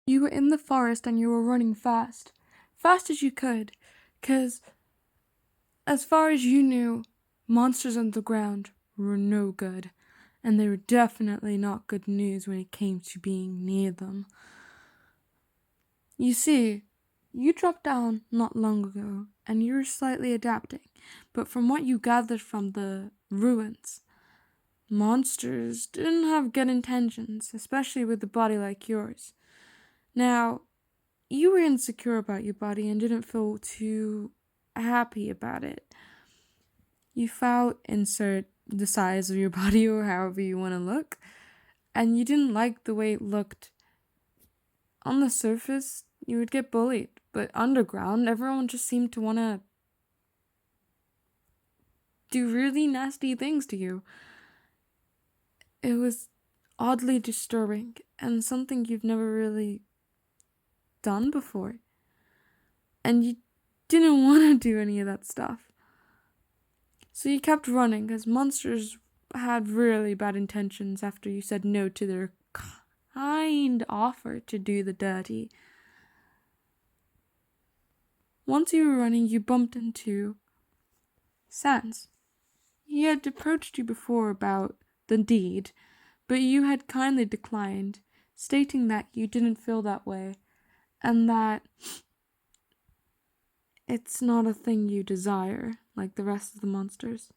You were in the forest and you were running fast. Fast as you could. 'Cause as far as you knew, monsters underground were no good. And they were definitely not good news when it came to being near them. You see, you dropped down not long ago, and you were slightly adapting, but from what you gathered from the ruins, monsters didn't have good intentions, especially with a body like yours. Now, you were insecure about your body and didn't feel too happy about it. You felt insert the size of your body or however you want to look, and you didn't like the way it looked. On the surface, you would get bullied, but underground, everyone just seemed to want to do really nasty things to you. It was oddly disturbing and something you've never really done before. And you didn't want to do any of that stuff. So you kept running as monsters had really bad intentions after you said no to their kind offer to do the dirty. Once you were running, you bumped into Sans. He had approached you before about the deed, but you had kindly declined, stating that you didn't feel that way, and that it's not a thing you desire, like the rest of the monsters.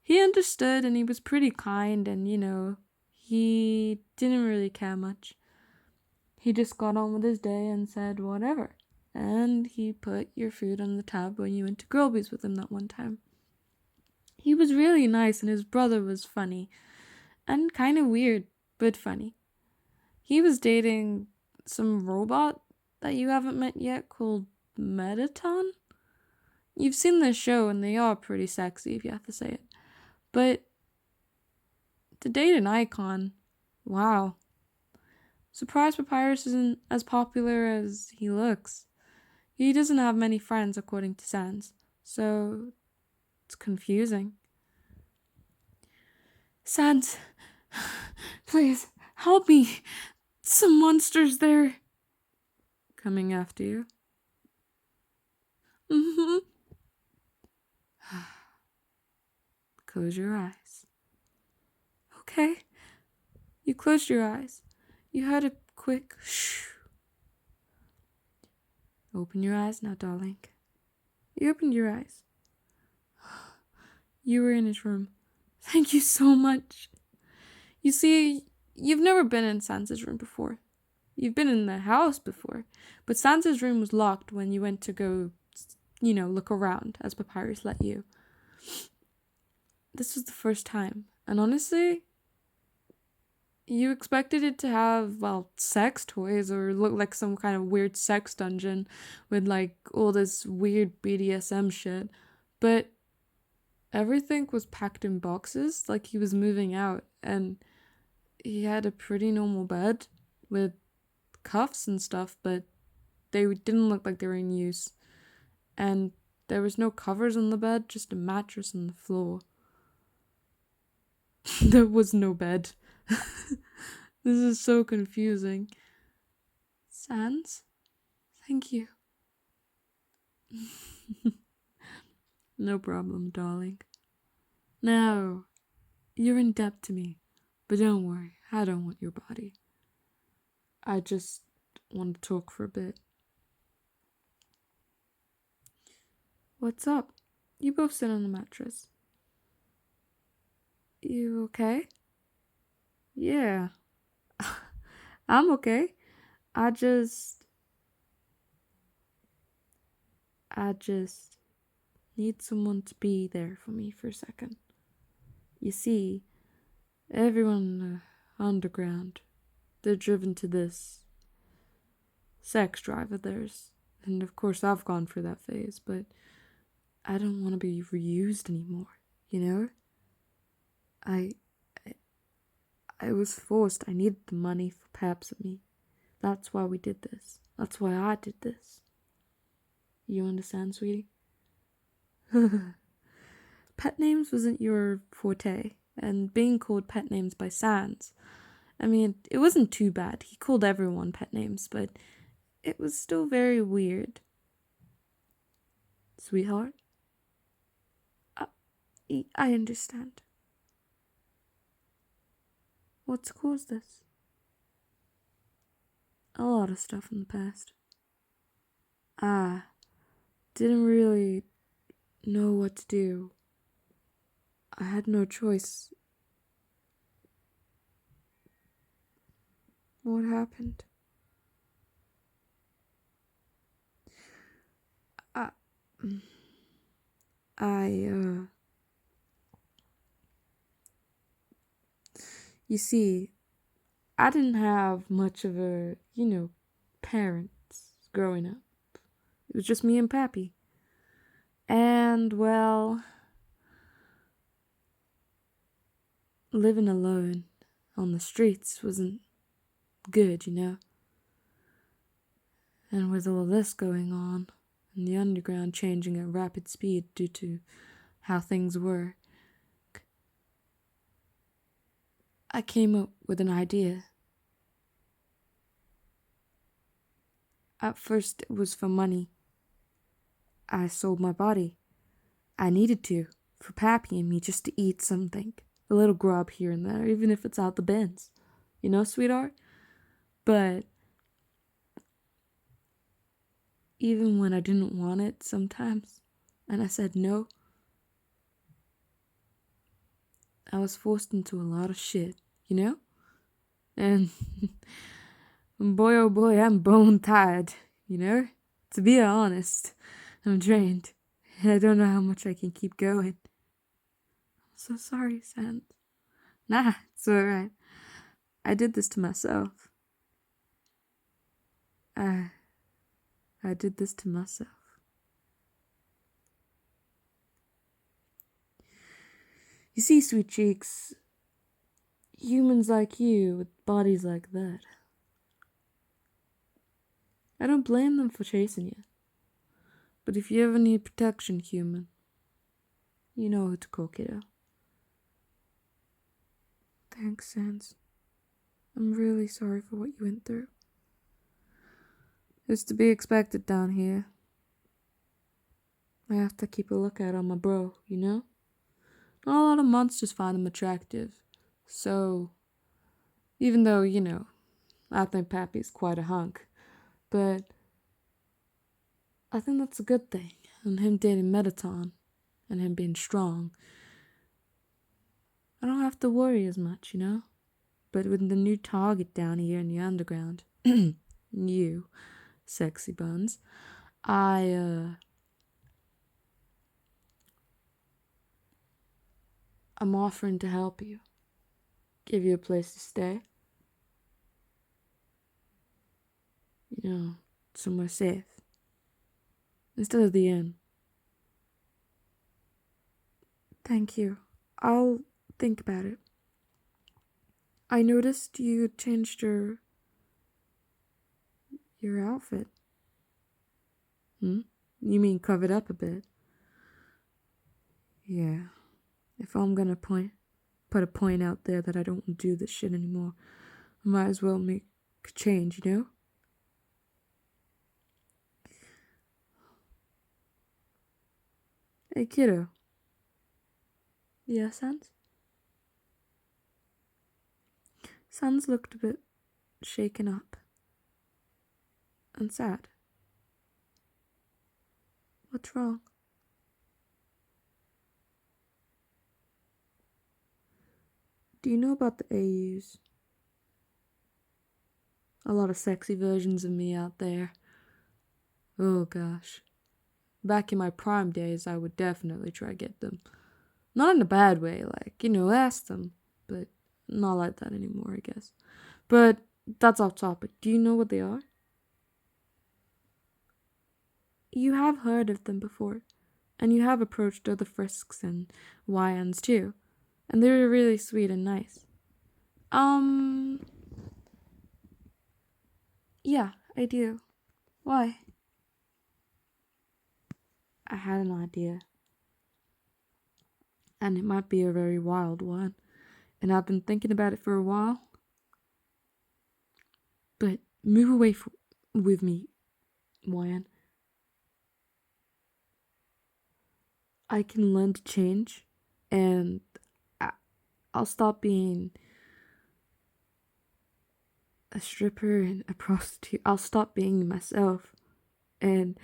He understood, and he was pretty kind, and, he didn't really care much. He just got on with his day and said whatever, and he put your food on the tab when you went to Grillby's with him that one time. He was really nice, and his brother was funny. And kind of weird, but funny. He was dating some robot that you haven't met yet called Mettaton? You've seen this show, and they are pretty sexy, if you have to say it. But to date an icon, wow. Surprise Papyrus isn't as popular as he looks. He doesn't have many friends, according to Sans, so it's confusing. Sans, please, help me. Some monsters there. Coming after you. Mm-hmm. Close your eyes. Okay. You closed your eyes. You heard a quick shh. Open your eyes now, darling. You opened your eyes. You were in his room. Thank you so much. You see, you've never been in Sans's room before. You've been in the house before, but Sans's room was locked when you went to go, look around, as Papyrus let you. This was the first time, and honestly, you expected it to have, sex toys or look like some kind of weird sex dungeon with, all this weird BDSM shit, but everything was packed in boxes, like he was moving out, and he had a pretty normal bed with cuffs and stuff, but they didn't look like they were in use. And there was no covers on the bed, just a mattress on the floor. There was no bed. This is so confusing. Sans? Thank you. No problem, darling. Now, you're in debt to me, but don't worry, I don't want your body. I just want to talk for a bit. What's up? You both sit on the mattress. You okay? Yeah. I'm okay. I just need someone to be there for me for a second. You see, everyone in the underground, they're driven to this sex drive of theirs. And of course I've gone through that phase, but I don't want to be reused anymore, you know? I was forced. I needed the money for Paps and me. That's why we did this. That's why I did this. You understand, sweetie? Pet names wasn't your forte, and being called pet names by Sans, I mean, it wasn't too bad. He called everyone pet names, but it was still very weird. Sweetheart? I, I understand. What's caused this? A lot of stuff in the past. I didn't really know what to do. I had no choice. What happened? I, I, you see, I didn't have much of a, parents growing up. It was just me and Pappy. And, well, living alone on the streets wasn't good, And with all this going on, and the underground changing at rapid speed due to how things were, I came up with an idea. At first, it was for money. I sold my body. I needed to, for Pappy and me, just to eat something. A little grub here and there, even if it's out the bins. You know, sweetheart? But even when I didn't want it sometimes, and I said no, I was forced into a lot of shit, And boy, oh boy, I'm bone tired, To be honest, I'm drained. And I don't know how much I can keep going. I'm so sorry, Sans. Nah, it's alright. I did this to myself. I did this to myself. You see, sweet cheeks, humans like you with bodies like that, I don't blame them for chasing you. But if you ever need protection, human, you know who to call, kiddo. Thanks, Sans. I'm really sorry for what you went through. It's to be expected down here. I have to keep a lookout on my bro, Not a lot of monsters find him attractive. So, even though, I think Pappy's quite a hunk, but I think that's a good thing. And him dating Mettaton and him being strong, I don't have to worry as much, But with the new target down here in the underground, you, sexy buns, I'm offering to help you. Give you a place to stay. Somewhere safe. Instead of the inn. Thank you. I'll think about it. I noticed you changed your outfit. You mean covered up a bit? Yeah. If I'm gonna put a point out there that I don't do this shit anymore, I might as well make a change, Hey, kiddo. Yeah, Sans? Sans looked a bit shaken up and sad. What's wrong? Do you know about the AUs? A lot of sexy versions of me out there. Oh gosh. Back in my prime days, I would definitely try to get them. Not in a bad way, like, ask them. But not like that anymore, I guess. But that's off topic. Do you know what they are? You have heard of them before. And you have approached other Frisks and YNs too. And they were really sweet and nice. Yeah, I do. Why? I had an idea. And it might be a very wild one. And I've been thinking about it for a while. Move away with me, Wyan. I can learn to change, and I'll stop being a stripper and a prostitute. I'll stop being myself, and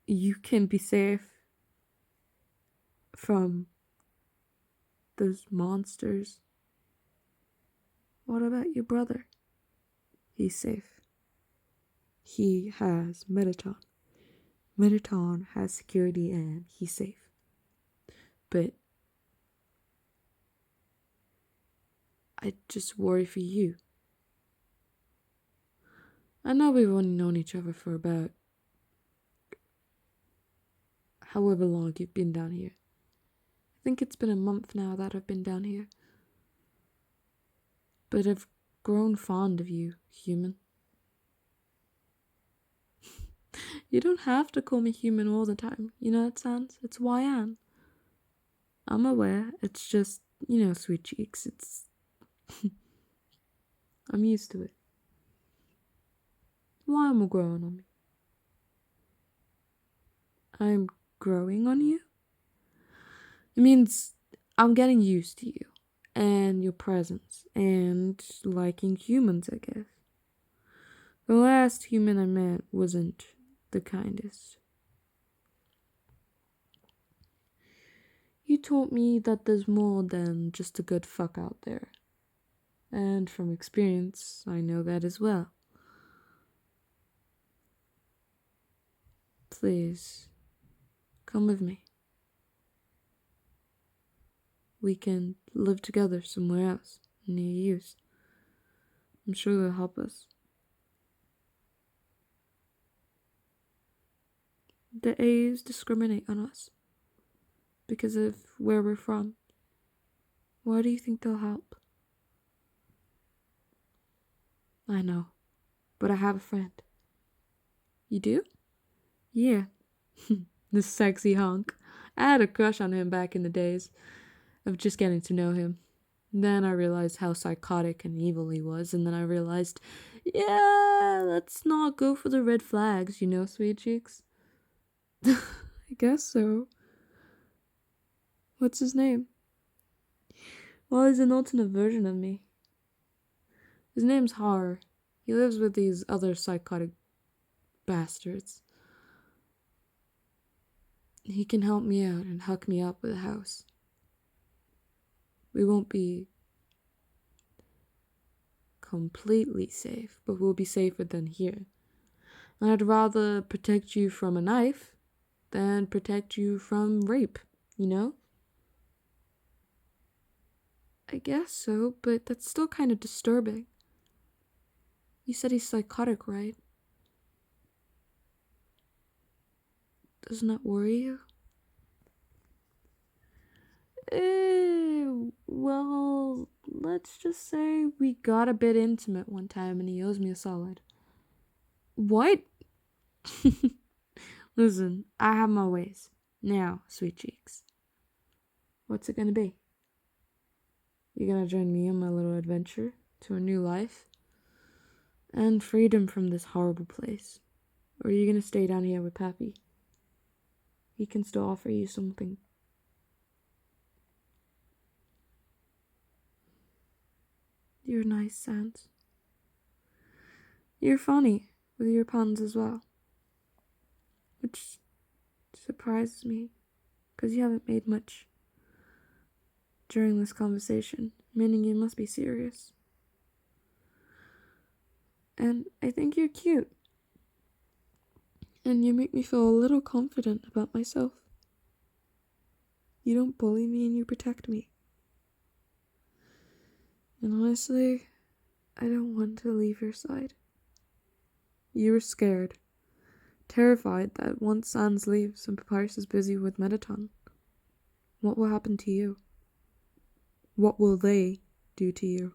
you can be safe from those monsters. What about your brother? He's safe. He has Mettaton. Mettaton has security and he's safe. But I just worry for you. I know we've only known each other for about however long you've been down here. I think it's been a month now that I've been down here. But I've grown fond of you, human. You don't have to call me human all the time. You know that sounds? It's Wyan. I'm aware. It's just, sweet cheeks. It's... I'm used to it. Why am I growing on me? I'm growing on you? It means I'm getting used to you and your presence and liking humans, I guess. The last human I met wasn't the kindest. You taught me that there's more than just a good fuck out there. And from experience, I know that as well. Please, come with me. We can live together somewhere else, near you. I'm sure they'll help us. The A's discriminate on us because of where we're from. Why do you think they'll help? I know, but I have a friend. You do? Yeah. The sexy hunk. I had a crush on him back in the days of just getting to know him. Then I realized how psychotic and evil he was, and then I realized, yeah, let's not go for the red flags, sweet cheeks. I guess so. What's his name? Well, he's an alternate version of me. His name's Horror. He lives with these other psychotic bastards. He can help me out and hook me up with a house. We won't be completely safe, but we'll be safer than here. And I'd rather protect you from a knife than protect you from rape, I guess so, but that's still kind of disturbing. You said he's psychotic, right? Doesn't that worry you? Well, let's just say we got a bit intimate one time and he owes me a solid. What? Listen, I have my ways. Now, sweet cheeks. What's it gonna be? You gonna join me on my little adventure to a new life? And freedom from this horrible place? Or are you gonna stay down here with Pappy? He can still offer you something. You're nice, Sans. You're funny with your puns as well. Which surprises me, because you haven't made much during this conversation, meaning you must be serious. And I think you're cute. And you make me feel a little confident about myself. You don't bully me and you protect me. And honestly, I don't want to leave your side. You were scared, terrified that once Sans leaves and Papyrus is busy with Mettaton, what will happen to you? What will they do to you?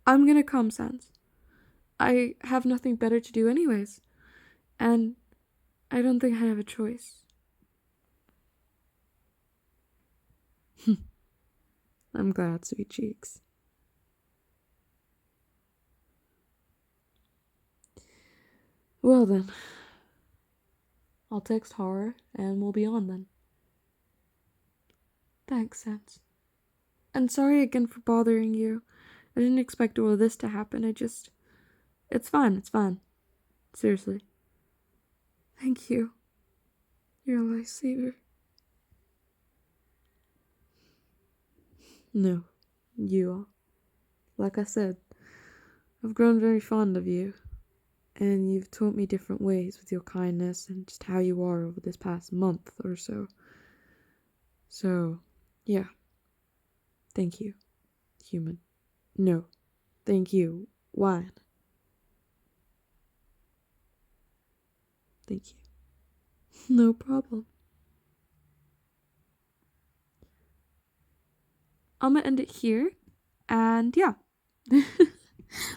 I'm gonna come, Sans. I have nothing better to do anyways. And I don't think I have a choice. I'm glad, sweet cheeks. Well then, I'll text Horror and we'll be on then. Thanks, Sans. And sorry again for bothering you. I didn't expect all of this to happen. It's fine, it's fine. Seriously. Thank you. You're a lifesaver. No, you are. Like I said, I've grown very fond of you. And you've taught me different ways with your kindness and just how you are over this past month or so. So, yeah. Thank you, human. No, thank you, wine. Thank you. No problem. I'm gonna end it here. And yeah.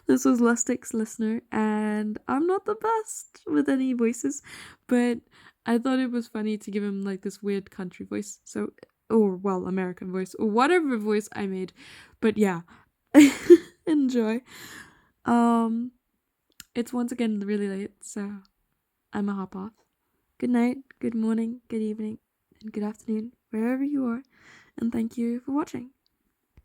This was Lustic's listener, and I'm not the best with any voices, but I thought it was funny to give him like this weird country voice. So, or well, American voice, or whatever voice I made. But yeah. Enjoy. It's once again really late, so I'ma hop off. Good night, good morning, good evening, and good afternoon, wherever you are, and thank you for watching.